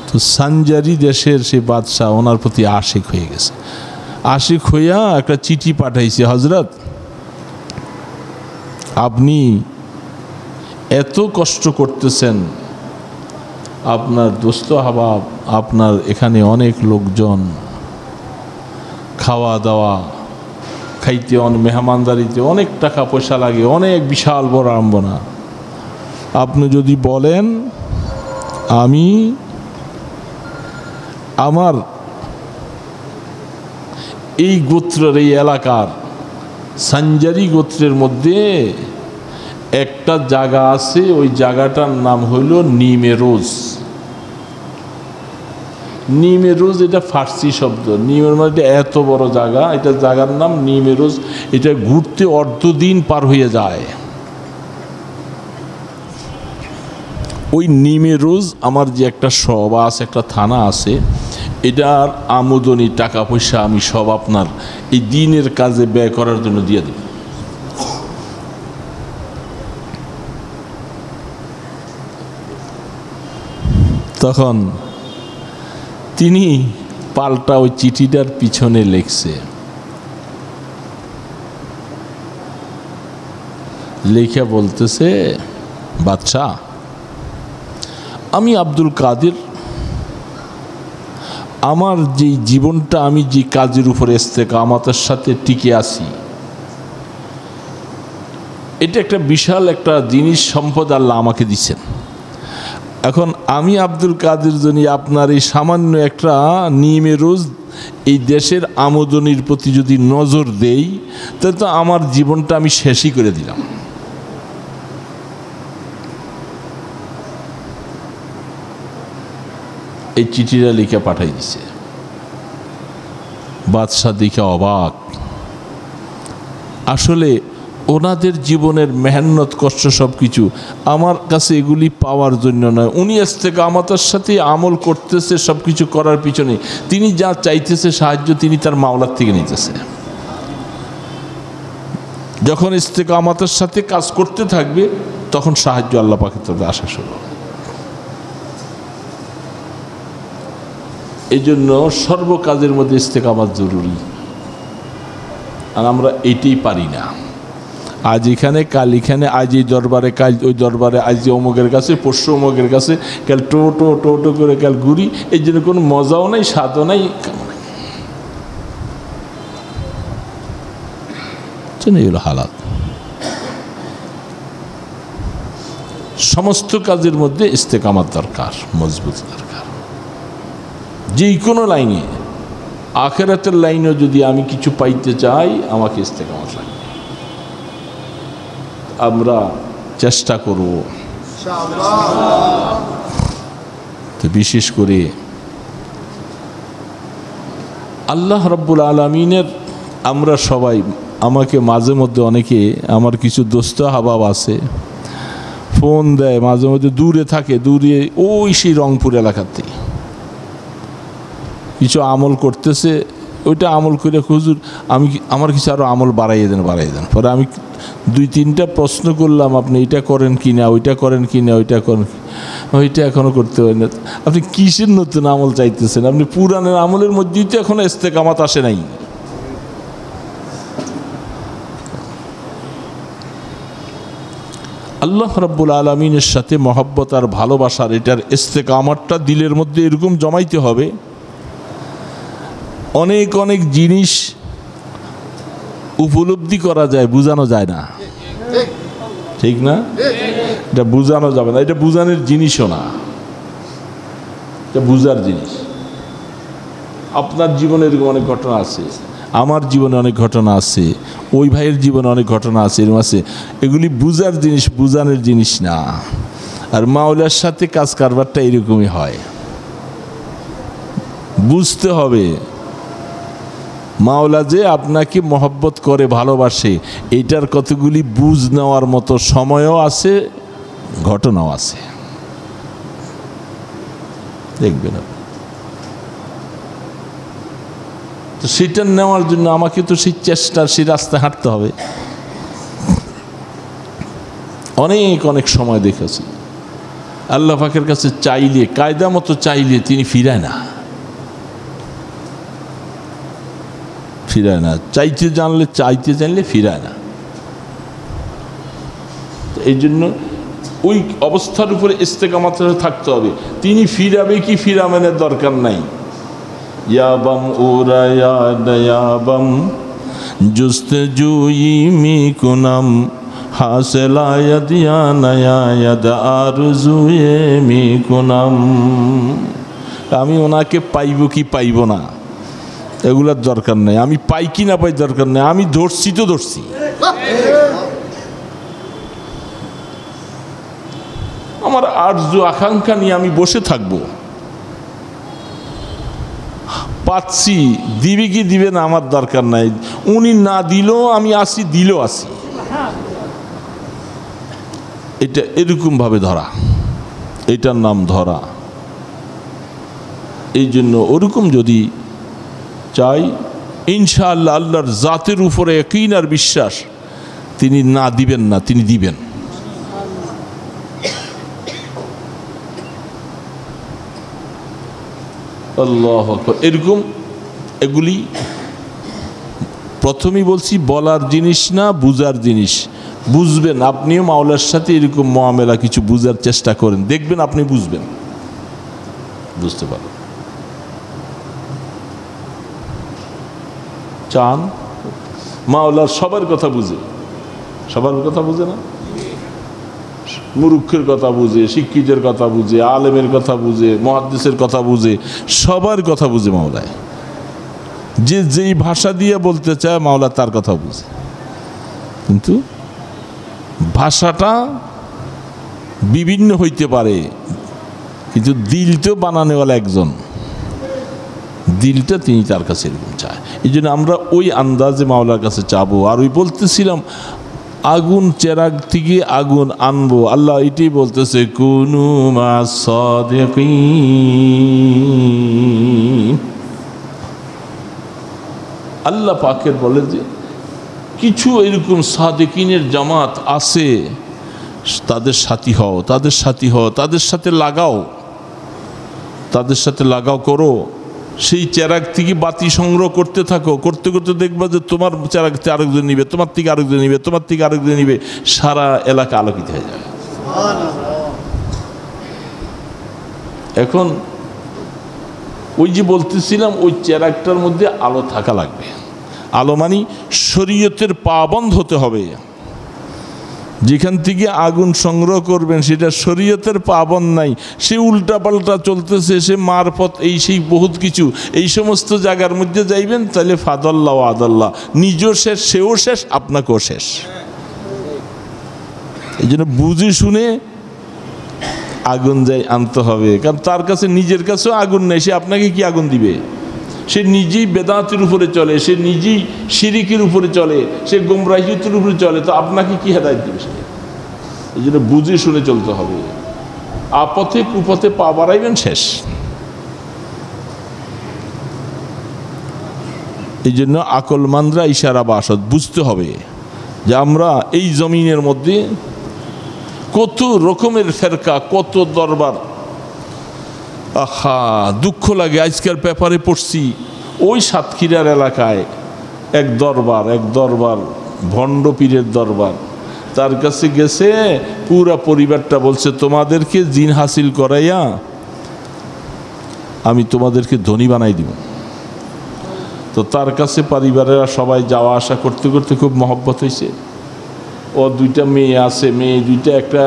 তো সাঞ্জারি দেশের সেই বাদশাহ ওনার প্রতি আশিক হয়ে গেছে। আশিক হইয়া একটা চিঠি পাঠাইছে, হজরত আপনি এত কষ্ট করতেছেন, আপনার দোস্ত হাবাব, আপনার এখানে অনেক লোকজন, খাওয়া দাওয়া খাইতে, মেহমানদারিতে অনেক টাকা পয়সা লাগে, অনেক বিশাল বড় আড়ম্বনা। আপনি যদি বলেন আমি আমার এই গোত্রের, এই এলাকার সাঞ্জারি গোত্রের মধ্যে একটা জায়গা আছে, ওই জায়গাটার নাম হইল নিমেরোজ। নিমেরোজ এটা ফার্সি শব্দ। নিমের মানে এত বড় জায়গা, এটা জায়গার নাম নিমেরোজ। এটা ঘুরতে অর্ধদিন পার হয়ে যায়। ওই নিমেরোজ আমার যে একটা সভা আছে, একটা থানা আছে, এটার আমদানি টাকা পয়সা আমি সব আপনার এই দিনের কাজে ব্যয় করার জন্য দিয়ে দেব। তখন তিনি পাল্টা ওই চিঠিটার পিছনে লিখছে, লেখা বলতেছে, বাদশাহ আমি আব্দুল কাদের, আমার যে জীবনটা আমি যে কাজের উপরে ইস্তেকামতের সাথে টিকে আছি, এটা একটা বিশাল একটা জিনিস, সম্পদ আল্লাহ আমাকে দিচ্ছেন। এখন আমি আব্দুল কাদের জন্য আপনার এই সামান্য একটা নিমেরোজ এই দেশের আমদানির প্রতি যদি নজর দেই, তাহলে তো আমার জীবনটা আমি শেষই করে দিলাম। এই চিঠিটা লিখে পাঠাই দিছে। বাদশাহ দেখে অবাক। আসলে ওনাদের জীবনের মেহনত কষ্ট সব কিছু আমার কাছে এগুলি পাওয়ার জন্য নয়, উনি ইস্তেকামতের সাথে আমল করতেছে, সব কিছু করার পিছনে তিনি যা চাইতেছে সাহায্য তিনি তার মাওলার থেকে নিতেছে। যখন ইস্তেকামতের সাথে কাজ করতে থাকবে তখন সাহায্য আল্লাহ পাকের তরফে আসা শুরু। এই জন্য সর্ব কাজের মধ্যে ইস্তেকামত জরুরি, আর আমরা এটাই পারি না। আজ এখানে, কাল এখানে, আজ এই দরবারে, কাল ওই দরবারে, আজ অমুকের কাছে, পরশু অমুকের কাছে, কাল টো করে কাল ঘুরি। এই জন্য কোনো মজাও নাই, স্বাদও নাই, এগুলো হালাত। সমস্ত কাজের মধ্যে ইস্তেকামত দরকার, মজবুত দরকার। যে কোনো লাইনে, আখিরাতের লাইনেও যদি আমি কিছু পাইতে চাই আমাকে ইস্তেকামত লাগবে। আমরা চেষ্টা করব। তো বিশেষ করে আল্লাহ রাব্বুল আলামিনের, আমরা সবাই, আমাকে মাঝে মধ্যে অনেকে, আমার কিছু দোস্ত হাবাব আছে, ফোন দেয় মাঝে মধ্যে, দূরে থাকে, দূরে ওই সেই রংপুর এলাকাতে কিছু আমল করতেছে, ওইটা আমল করে হুজুর আমি আমার কিছু আরও আমল বাড়াইয়ে দেন। পরে আমি 2-3টা প্রশ্ন করলাম, আপনি এটা করেন কি না, ওইটা করেন কি না, ওইটা করেন, ওইটা এখনও করতে পারেন না। আপনি কিসের নতুন আমল চাইতেছেন? আপনি পুরানের আমলের মধ্যেই তো এখনও ইস্তেকামত আসে নাই। আল্লাহ রাব্বুল আলামিনের সাথে মহব্বত আর ভালোবাসার এটার ইস্তেকামতটা দিলের মধ্যে এরকম জমাইতে হবে। অনেক অনেক জিনিস উপলব্ধি করা যায়, বোঝানো যায় না, ঠিক না? এটা বোঝানো যাবে না, এটা বোঝানোর জিনিসও না, এটা বুঝার জিনিস। আপনার জীবনে এরকম অনেক ঘটনা আছে, আমার জীবনে অনেক ঘটনা আছে, ওই ভাইয়ের জীবনে অনেক ঘটনা আছে, এরকম আছে। এগুলি বুঝার জিনিস, বুঝানোর জিনিস না। আর মাওলার সাথে কাজ কারবারটা এরকমই হয়। বুঝতে হবে মাওলা যে আপনাকে মহব্বত করে ভালোবাসে এটার কতগুলি বুঝ নেওয়ার মতো সময়ও আছে, ঘটনাও আছে, দেখবেন। তো সেটা নেওয়ার জন্য আমাকে তো সেই চেষ্টার সেই রাস্তায় হাঁটতে হবে। অনেক অনেক সময় দেখেছি আল্লাহ পাকের কাছে চাইলে, কায়দা মতো চাইলে তিনি ফিরায় না, ফিরায় না। চাইতে জানলে ফিরায় না। এই জন্য ওই অবস্থার উপরে ইস্তেকামত থাকতে হবে। তিনি ফিরাবে কি ফিরামেনের দরকার নাই। ইয়াবাম ওরা ইয়াবাম জুস্তজুই মিকুনাম হাসেলায়াদিয়া নায়ায়াদ আরজুয়ে মিকুনাম। আমি ওনাকে পাইব কি পাইব না এগুলার দরকার নেই, আমি পাই কি না পাই দরকার নেই, আমি ধরছি তো ধরছি। আমার আরজু আকাঙ্ক্ষা নিয়ে আমি বসে থাকবো। পাচ্ছি, দিবে কি দিবে না আমার দরকার নাই, উনি না দিলেও আমি আসি, দিলেও আসি। এটা এরকম ভাবে ধরা, এটার নাম ধরা। এই জন্য ওরকম যদি চাই, ইনশাআল্লাহ আল্লাহর জাতের উপরে ইয়াকিন আর বিশ্বাস, তিনি না দিবেন না, তিনি দিবেন। আল্লাহু আকবার। এরকম এগুলি প্রথমেই বলছি বলার জিনিস না, বুঝার জিনিস। বুঝবেন, আপনিও মাওলার সাথে এরকম মুআমেলা কিছু বুঝার চেষ্টা করেন, দেখবেন আপনি বুঝবেন, বুঝতে পারবেন। চান মাওলার সবার কথা বুঝে, সবার কথা বুঝে না, মুরুক্ষের কথা বুঝে, শিক্ষিতের কথা বুঝে, আলেমের কথা বুঝে, মুহাদ্দিসের কথা বুঝে, সবার কথা বুঝে মাওলায়। যে যেই ভাষা দিয়ে বলতে চায় মাওলা তার কথা বুঝে, কিন্তু ভাষাটা বিভিন্ন হইতে পারে, কিন্তু দিলটাও বানানোওয়ালা একজন, দিলটা তিনি তার কাছে এরকম চায়। এই জন্য আমরা ওই আন্দাজে মাওলার কাছে চাবো। আর ওই বলতেছিলাম আগুন চেরাগ থেকে আগুন আনবো, আল্লাহ এটাই বলতেছে কুনু মাস সাদিকিন। আল্লাহ পাকের বলে যে কিছু এরকম সাদিকিনের জামাত আছে, তাদের সাথী হও, তাদের সাথী হও, তাদের সাথে লাগাও, তাদের সাথে লাগাও করো। সেই চেরাগ থেকে বাতি সংগ্রহ করতে থাকো, করতে করতে দেখবা যে তোমার চেরাগ থেকে আরেকজন নিবে, তোমার থেকে আরেকজন নিবে, তোমার থেকে আরেকজন নিবে, সারা এলাকা আলোকিত হয়ে যাবে। এখন ওই যে বলতেছিলাম ওই চেরাগটার মধ্যে আলো থাকা লাগবে। আলো মানে শরীয়তের পাবন্ধ হতে হবে। যেখান থেকে আগুন সংগ্রহ করবেন সেটা শরীয়তের পাবন নাই, সে উল্টাপাল্টা চলতেছে, সে মারফত এই সেই বহুত কিছু, এই সমস্ত জায়গার মধ্যে যাইবেন, তাহলে ফাদাল্লাহ আদাল্লাহ, নিজেও শেষ, সেও শেষ, আপনাকেও শেষ। এই জন্য বুঝে শুনে আগুন যাই আনতে হবে, কারণ তার কাছে নিজের কাছেও আগুন নেই, সে আপনাকে কি আগুন দিবে? সে নিজেই বেদাতের উপরে চলে, সে নিজেই শিরিকের উপরে চলে, সে গোমরাহিয়তের উপরে চলে, তো আপনাকে কি হেদায়েত দিবে? সে এই জন্য বুঝে শুনে চলতে হবে। আপথে কুপথে পা বাড়াইবেন, শেষ। এই জন্য আকলমানরা ইশারা বাসদ বুঝতে হবে যে আমরা এই জমিনের মধ্যে কত রকমের ফেরকা, কত দরবার। আহা, দুঃখ লাগে। আজকাল পেপারে পড়ছি ওই সাতক্ষীরার এলাকায় এক দরবার ভণ্ড পীরের দরবার, তার কাছে গেছে পুরা পরিবারটা, বলছে তোমাদেরকে জিন হাসিল করাইয়া আমি তোমাদেরকে ধনী বানাই দিব। তো তার কাছে পরিবারেরা সবাই যাওয়া আসা করতে করতে খুব মহব্বত হয়েছে। ও দুইটা মেয়ে আছে, মেয়ে দুইটা, একটা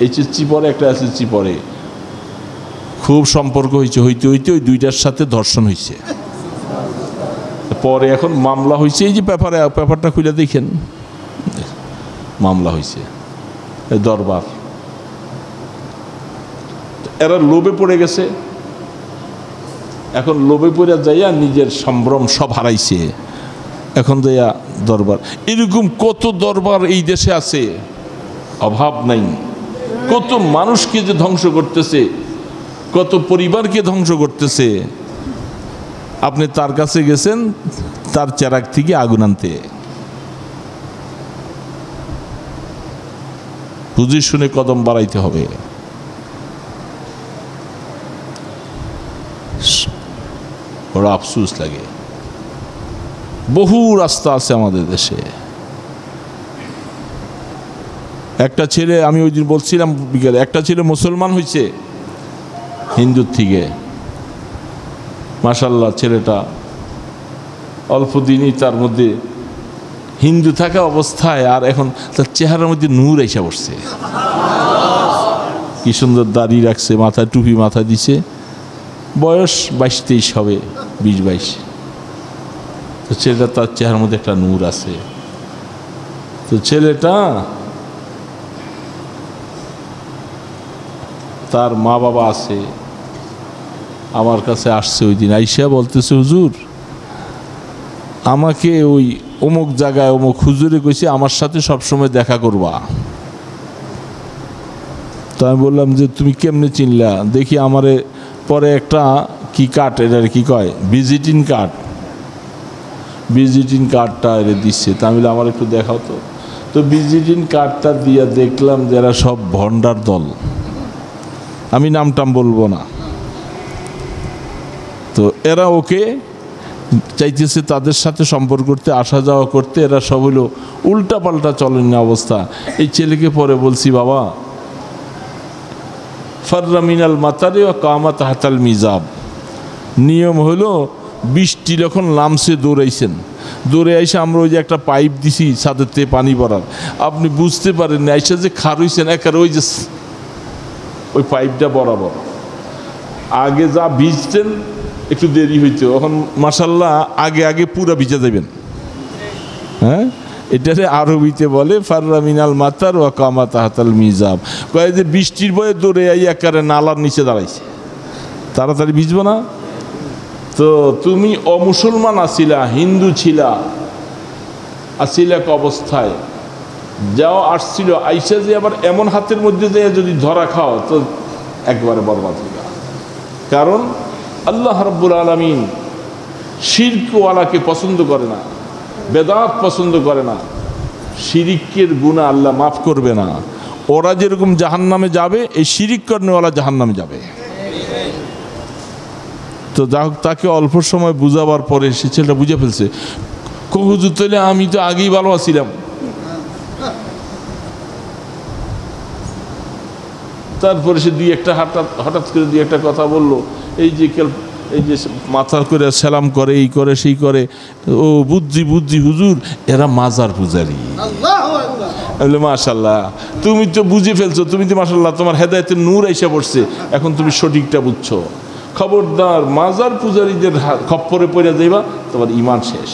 এইচএসসি পড়ে, একটা এসএসসি পড়ে। খুব সম্পর্ক হয়েছে, হইতে হইতে ওই দুইটার সাথে ধর্ষণ হয়েছে। পরে এখন মামলা হয়েছে, এই যে পেপারটা খুলে দেখেন, মামলা হয়েছে দরবার। এরা লোভে পড়ে গেছে, এখন লোভে পড়ে যাইয়া নিজের সম্ভ্রম সব হারাইছে। এখন দেয়া দরবার। এরকম কত দরবার এই দেশে আছে, অভাব নাই। কত মানুষকে যে ধ্বংস করতেছে, কত পরিবারকে ধ্বংস করতেছে। আপনি তার কাছে গেছেন তার চেরাগ থেকে আগুন আনতে। বুঝে শুনে কদম বাড়াইতে হবে। বড় আফসোস লাগে। বহু রাস্তা আছে আমাদের দেশে। একটা ছেলে, আমি ওই দিন বলছিলাম বিকেলে, একটা ছেলে মুসলমান হয়েছে হিন্দুর থেকে। মাশাআল্লাহ, ছেলেটা অল্প দিনই তার মধ্যে হিন্দু থাকা অবস্থায় আর এখন তার চেহারার মধ্যে নূর এসে বসছে। কি সুন্দর দাড়ি রাখছে, মাথায় টুপি মাথায় দিছে। বয়স 22-23 হবে, 20-22। তো ছেলেটা, তার চেহারার মধ্যে একটা নূর আছে। তো ছেলেটা, তার মা বাবা আছে, আমার কাছে আসছে ওই দিন। আইসা বলতেছে, হুজুর আমাকে ওই অমুক জায়গায় অমুক হুজুরে কইছে আমার সাথে সবসময় দেখা করবা। তো আমি বললাম যে তুমি কেমনে চিনলা? দেখি আমারে পরে একটা কি কার্ড, এটার কি কয়, ভিজিটিং কার্ড, ভিজিটিং কার্ডটা এর দিচ্ছে। তা আমি বললাম আমার একটু দেখাও তো। তো ভিজিটিং কার্ডটা দিয়ে দেখলাম যে এরা সব ভণ্ডার দল। আমি নামটাম বলবো না। তো এরা ওকে চাইতেছে তাদের সাথে সম্পর্ক করতে, আসা যাওয়া করতে। এরা সব হলো উল্টাপাল্টা চলনীয় অবস্থা। এই ছেলেকে পরে বলছি, বাবা ফাররা মিনাল মাতারে ও কামাত হাতাল মিজাব, নিয়ম হলো বৃষ্টি যখন নামছে দৌড়াইছেন, দৌড়ে আইসা আমরা ওই যে একটা পাইপ দিছি ছাদেরতে পানি পড়ার, আপনি বুঝতে পারেন না আইসা যে খার হইছেন একার ওই যে ওই পাইপটা বরাবর। আগে যা ভিজতেন একটু দেরি হইতো, এখন মাশাল্লাহ আগে আগে পুরা ভিজে যাবেন। হ্যাঁ, এটারে আরবিতে বলে ফাররা মিনাল মাতার ওয়া কামা তাহাতাল মিজাব। কয়ে যে বৃষ্টির বয়ে দৌড়ে আই একারে নালার নিচে দাঁড়াইছে, তাড়াতাড়ি ভিজবো না। তো তুমি অমুসলমান আসিলা, হিন্দু ছিলা, আসিলা এক অবস্থায় যাও আসছিল, আইসা যে আবার এমন হাতের মধ্যে দিয়ে যদি ধরা খাও তো একবারে বরবাদ হইবা। কারণ আল্লাহ রাব্বুল আলামিন শিরকওয়ালাকে পছন্দ করে না, বেদাত পছন্দ করে না। শিরিকের গুনাহ আল্লাহ মাফ করবে না। ওরা যেরকম জাহান্নামে যাবে, এই শিরিক করনেওয়ালা জাহান্নামে যাবে। তো যা হোক, তাকে অল্প সময় বুঝাবার পরে সে ছেলেটা বুঝে ফেলছে। হুজুর তাহলে আমি তো আগেই ভালো আছিলাম। তারপরে সে দুই একটা হঠাৎ করে দুই একটা কথা বললো। এই যে মাথা করে সালাম করে, এই করে সেই করে, ও বুঝছি বুঝছি হুজুর এরা মাজার পূজারি। মাশাল্লাহ, তুমি তো বুঝে ফেলছো, তুমি তো মাশাল্লাহ তোমার হেদায়েতের নূর এসে পড়ছে, এখন তুমি সঠিকটা বুঝছো। খবরদার মাজার পূজারীদের খপ্পরে পড়ে যাইবা, তোমার ঈমান শেষ,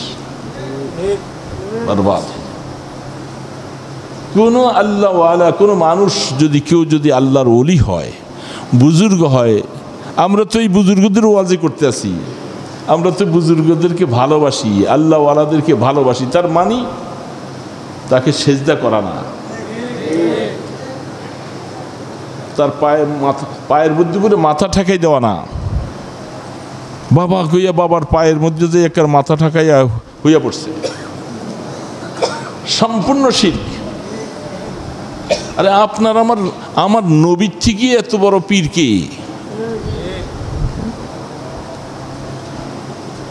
বরবাদ। কোনো আল্লাহওয়ালা কোনো মানুষ যদি কেউ যদি আল্লাহর ওলি হয়, বুজুর্গ হয়, আমরা তো এই বুজুর্গদের ওয়াজি করতে আসি, আমরা তো বুজুর্গদেরকে ভালোবাসি, আল্লাহওয়ালাদেরকে ভালোবাসি, তার মানে তাকে সেজদা করা না, তার পায়ের মধ্যে করে মাথা ঠেকাই দেওয়া না। বাবা কইয়া বাবার পায়ের মধ্যে যে একার মাথা ঠেকাইয়া হইয়া পড়ছে, সম্পূর্ণ শিরক। আরে আপনার আমার নবীর থেকে এত বড় পীর কে?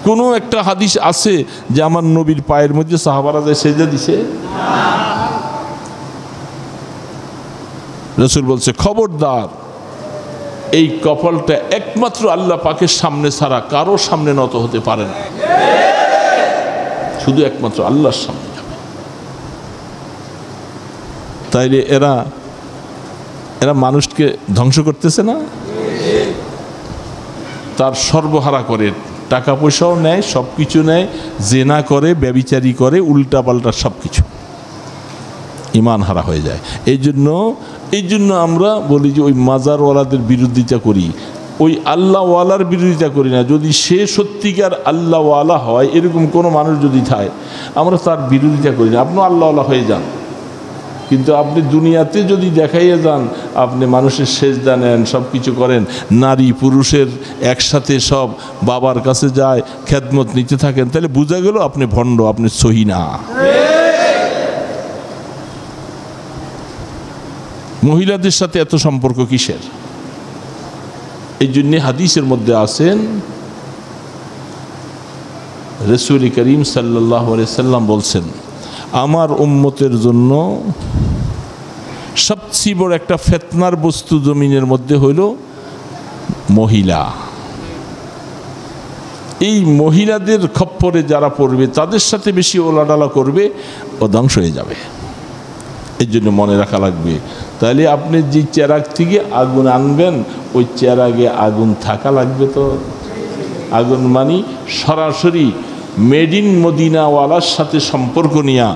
কোনো একটা হাদিস আছে যে আমার নবীর পায়ের মধ্যে সাহাবারা যে সেজদা দিছে? রাসূল বলছে, খবরদার এই কপালটা একমাত্র আল্লাহ পাকের সামনে ছাড়া কারো সামনে নত হতে পারে না, শুধু একমাত্র আল্লাহর সামনে যাবে। তাইলে এরা মানুষকে ধ্বংস করতেছে না? তার সর্বহারা করে, টাকা পয়সাও নেয়, সব কিছু নেয়, জেনা করে, ব্যভিচারী করে, উল্টাপাল্টা সব কিছু, ঈমান হারা হয়ে যায়। এই জন্য আমরা বলি যে ওই মাজারওয়ালাদের বিরোধিতা করি। ওই আল্লাহওয়ালার বিরোধিতা করি না। যদি সে সত্যিকার আল্লাহওয়ালা হয়, এরকম কোনো মানুষ যদি থাকে, আমরা তার বিরোধিতা করি না। আপনিও আল্লাহওয়ালা হয়ে যান, কিন্তু আপনি দুনিয়াতে যদি দেখাইয়া যান আপনি মানুষের সেজদা নেন, সব কিছু করেন, নারী পুরুষের একসাথে সব বাবার কাছে যায়, খেদমত নিতে থাকেন, তাহলে বোঝা গেল আপনি ভণ্ড, আপনি সহি না। মহিলাদের সাথে এত সম্পর্ক কিসের? এই জন্যে হাদিসের মধ্যে আছেন, রাসূল করিম সাল্লাল্লাহু আলাইহি সাল্লাম বলছেন, আমার উম্মতের জন্য সবচেয়ে বড় একটা ফিতনার বস্তু জমিনের মধ্যে হইল মহিলা। এই মহিলাদের খপ্পরে যারা পড়বে, তাদের সাথে বেশি ওলাডালা করবে, ও ধ্বংস হয়ে যাবে। এই জন্য মনে রাখা লাগবে। তাহলে আপনি যে চেরাগ থেকে আগুন আনবেন, ওই চেরাগে আগুন থাকা লাগবে। তো আগুন মানি সরাসরি মেড ইন মদিনাওয়ালার সাথে সম্পর্ক নিয়া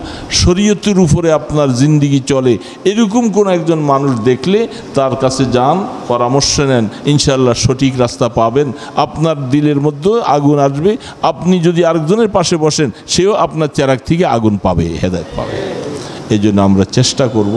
শরীয়তের উপরে আপনার জিন্দিগি চলে, এরকম কোন একজন মানুষ দেখলে তার কাছে যান, পরামর্শ নেন, ইনশাআল্লাহ সঠিক রাস্তা পাবেন। আপনার দিলের মধ্যে আগুন আসবে। আপনি যদি আরেকজনের পাশে বসেন, সেও আপনার চেরাগ থেকে আগুন পাবে, হেদায়েত পাবে। এই জন্য আমরা চেষ্টা করব